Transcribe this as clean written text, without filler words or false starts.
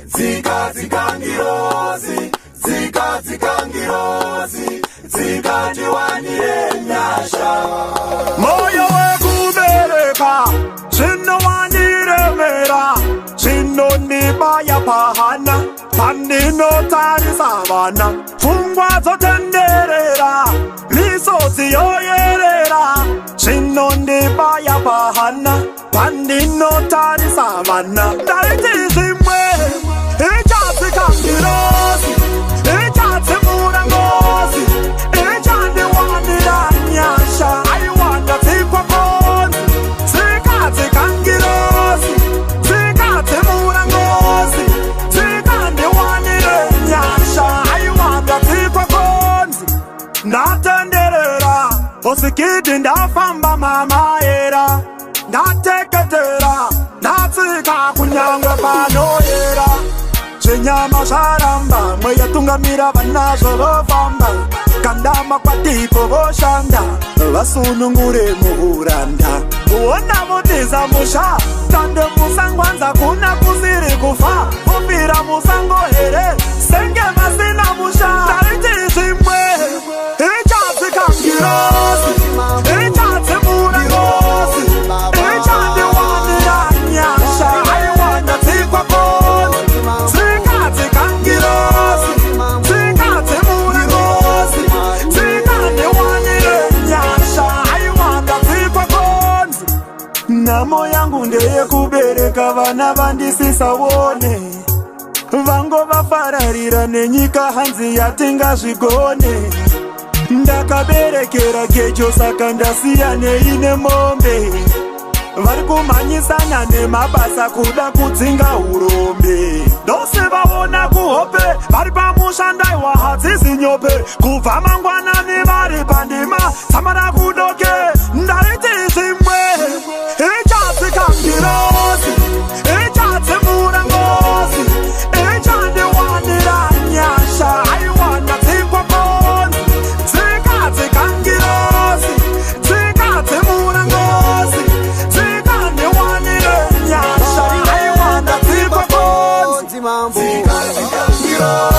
Zika zikangirozi, zika zikangirozi, zika tiwanire nyasha. Moyo wekubereka, chino waniremera, chino nibaya pahana, pandino tarisa vana, fungwa zotenderera, misozi yoyerera, chino nibaya pahana, pandino tarisa vana. Dariti zimwe, ijati kangirozi, ijati murangozi, ijandi wanira nyasha. I wanda zikwa konzi, zikati kangirozi, zikati murangozi, zikandi wanira nyasha. I wanda zikwa konzi, ndatenderera, osikidi ndafamba mama era, ndateketera, ndatsika kunyangwe panoyera. Chinyama sharamba, mweya tungamira vanazo vofamba, kandama kwa tipo voshanda, vasunungure muhuranda. Uona mutiza musha, tande musangwanza kuna kusiri kufa, mupira musango here, senge masina musha. Dariti zimwe, ijati kangirozi, ijati murangozi, ijati wanira nyasha. I wanda zikwa konzi, zikati kangirozi, zikati murangozi, zikati wanire nyasha. I wanda zikwa konzi. Namo yangu ndeye kubereka vana vandisisawone, vango vafararira nenyika hanzi yatinga zvigone. Ndakaberekera gejo saka ndasiyane ine mombe, vari kumhanyisana nemabasa kuda kudzinga urombe. Dose vaona kuhope, vari pamushandaiwa hadzisi nyope, kubva mangwanani vari pandima samara kudoke. Ndariti zvimwe, ijati kangirozi, ijati murangozi, ijandi wanira nyasha. I wanda zikwa konzi, zikati kangirozi, zikati murangozi, zikandi wanire nyasha. I wanda zikwa konzi, Zika zikangirozi.